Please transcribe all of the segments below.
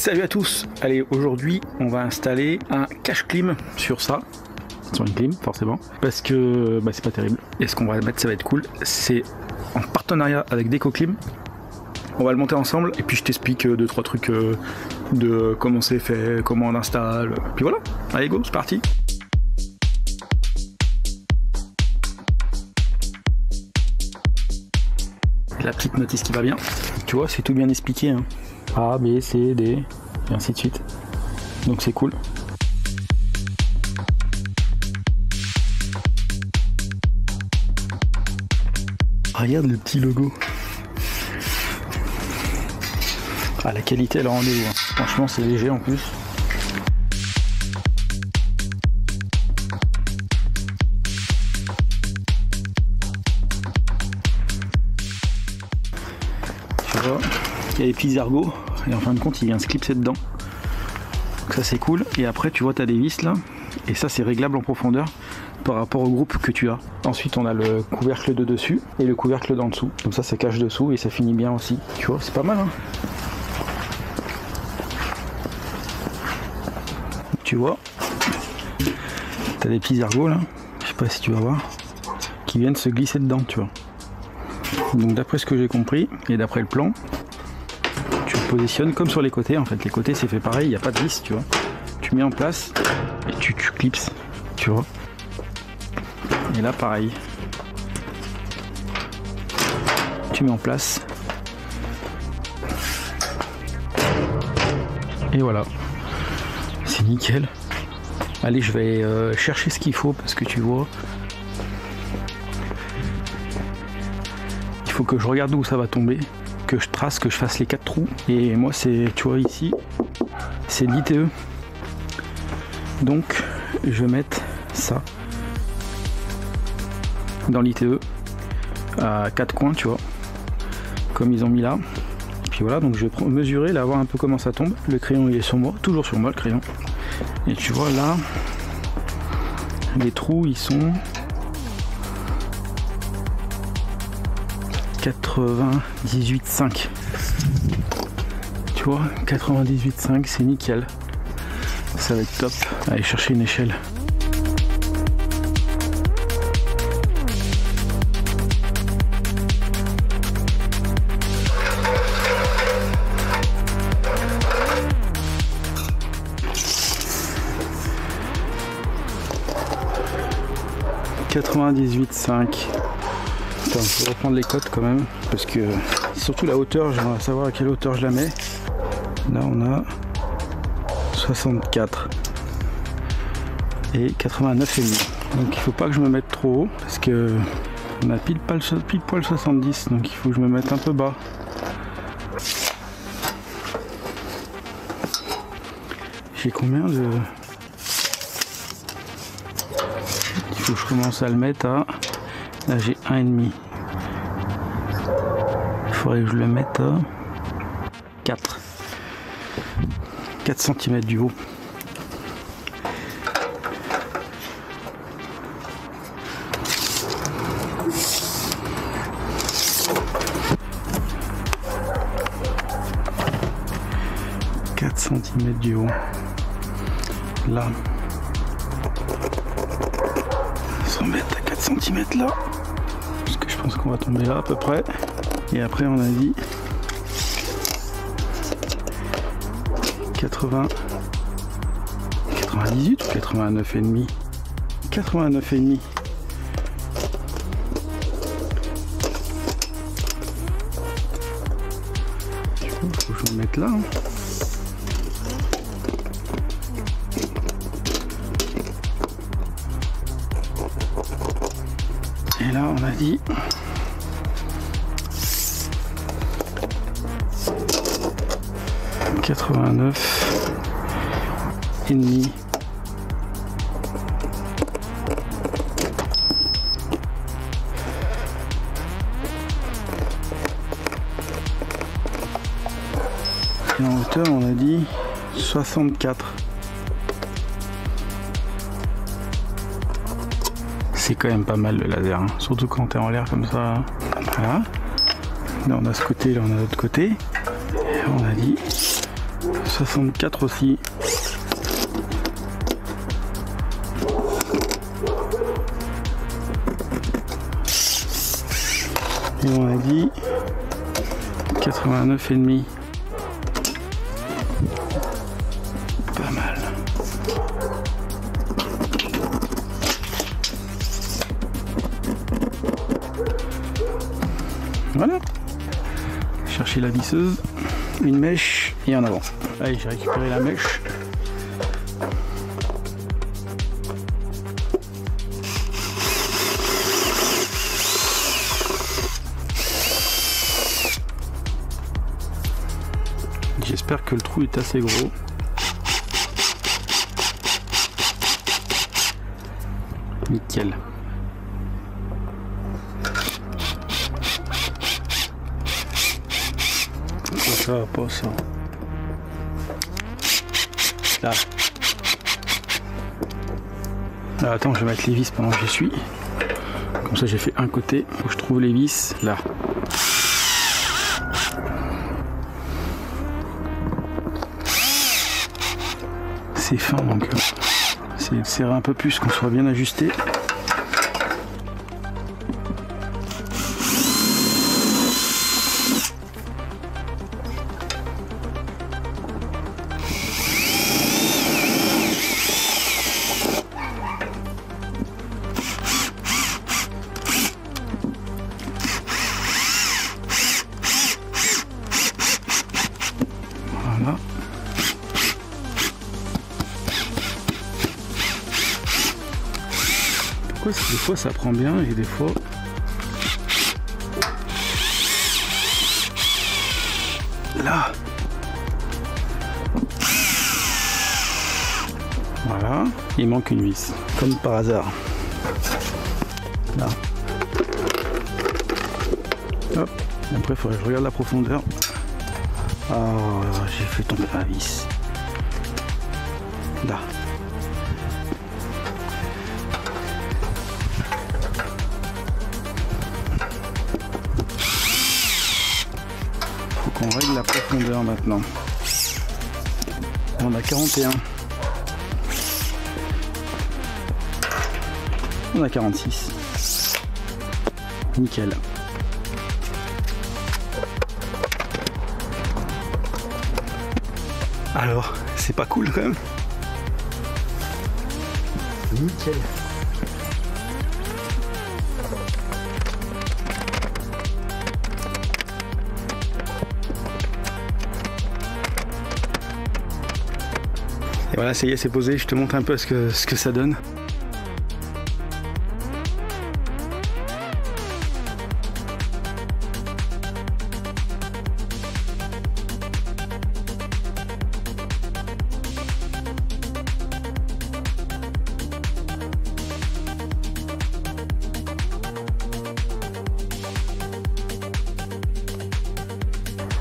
Salut à tous. Allez, aujourd'hui on va installer un cache clim sur ça, sur une clim forcément, parce que c'est pas terrible. Et ce qu'on va mettre, ça va être cool, c'est en partenariat avec DecoClim. On va le monter ensemble et puis je t'explique 2-3 trucs de comment c'est fait, comment on installe, puis voilà. Allez go, c'est parti. La petite notice qui va bien, tu vois, c'est tout bien expliqué, hein. A, B, C, D, et ainsi de suite. Donc c'est cool. Regarde le petit logo. Ah, la qualité elle est rendez-vous, hein. Franchement c'est léger en plus. Tu vois, il y a les petits ergots et en fin de compte il vient se clipser dedans. Donc ça c'est cool. Et après tu vois, tu as des vis là et ça c'est réglable en profondeur par rapport au groupe que tu as. Ensuite on a le couvercle de dessus et le couvercle d'en dessous. Comme ça cache dessous et ça finit bien aussi. Tu vois, c'est pas mal, hein. Tu vois, tu as des petits ergots là, je sais pas si tu vas voir, qui viennent se glisser dedans, tu vois. Donc d'après ce que j'ai compris et d'après le plan, tu le positionnes comme sur les côtés. En fait les côtés c'est fait pareil, il n'y a pas de vis, tu vois. Tu mets en place et tu clipses, tu vois. Et là pareil, tu mets en place et voilà, c'est nickel. Allez, je vais chercher ce qu'il faut parce que tu vois, il faut que je regarde où ça va tomber, que je trace, que je fasse les 4 trous. Et moi c'est, tu vois ici, c'est l'ITE. Donc je vais mettre ça dans l'ITE à 4 coins, tu vois, comme ils ont mis là. Et puis voilà, donc je vais mesurer là, voir un peu comment ça tombe. Le crayon il est sur moi, toujours sur moi le crayon. Et tu vois là, les trous ils sont 98,5. Tu vois, 98,5, c'est nickel. Ça va être top. Allez chercher une échelle. ,98,5. Attends, je vais reprendre les cotes quand même, parce que surtout la hauteur, j'aimerais savoir à quelle hauteur je la mets. Là on a 64 et 89,5. Donc il faut pas que je me mette trop haut, parce que on a pile poil 70, donc il faut que je me mette un peu bas. J'ai combien de... Il faut que je commence à le mettre à... Là j'ai 1,5. Il faudrait que je le mette à 4 cm du haut. Cm du haut. Là. On va se remettre à 4 cm là. Parce que je pense qu'on va tomber là à peu près. Et après on a dit 98 ou 89,5. 89,5. Il faut que je me mette là, hein. Et là on a dit 89,5. Et en hauteur on a dit 64. C'est quand même pas mal le laser, hein. Surtout quand t'es en l'air comme ça. Voilà. Là on a ce côté, là on a l'autre côté. Et on a dit 64 aussi. Et on a dit 89,5. Pas mal. Voilà. Chercher la visseuse, une mèche et en avant. Allez, j'ai récupéré la mèche. J'espère que le trou est assez gros. Nickel. Ça va pas ça. Là. Alors, attends, je vais mettre les vis pendant que j'y suis. Comme ça j'ai fait un côté. Faut que je trouve les vis là. C'est fin donc c'est de serrer un peu plus, qu'on soit bien ajusté. Voilà. Pourquoi des fois ça prend bien et des fois... Là. Voilà. Il manque une vis. Comme par hasard. Là. Hop. Après il faudrait que je regarde la profondeur. Oh, j'ai fait tomber la vis. Là. Faut qu'on règle la profondeur maintenant. On a 41. On a 46. Nickel. Alors, c'est pas cool quand même. Nickel. Et voilà, ça y est, c'est posé. Je te montre un peu ce que ça donne.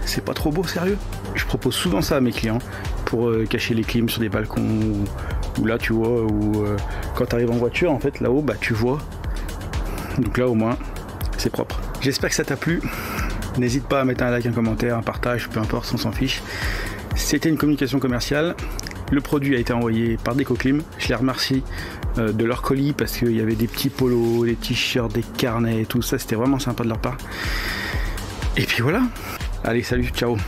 C'est pas trop beau, sérieux? Je propose souvent ça à mes clients pour cacher les clims sur des balcons ou là tu vois, ou quand tu arrives en voiture, en fait là-haut bah tu vois. Donc là au moins c'est propre. J'espère que ça t'a plu. N'hésite pas à mettre un like, un commentaire, un partage, peu importe, on s'en fiche. C'était une communication commerciale. Le produit a été envoyé par DecoClim. Je les remercie de leur colis parce qu'il y avait des petits polos, des t-shirts, des carnets et tout ça. C'était vraiment sympa de leur part. Et puis voilà. Allez, salut, ciao.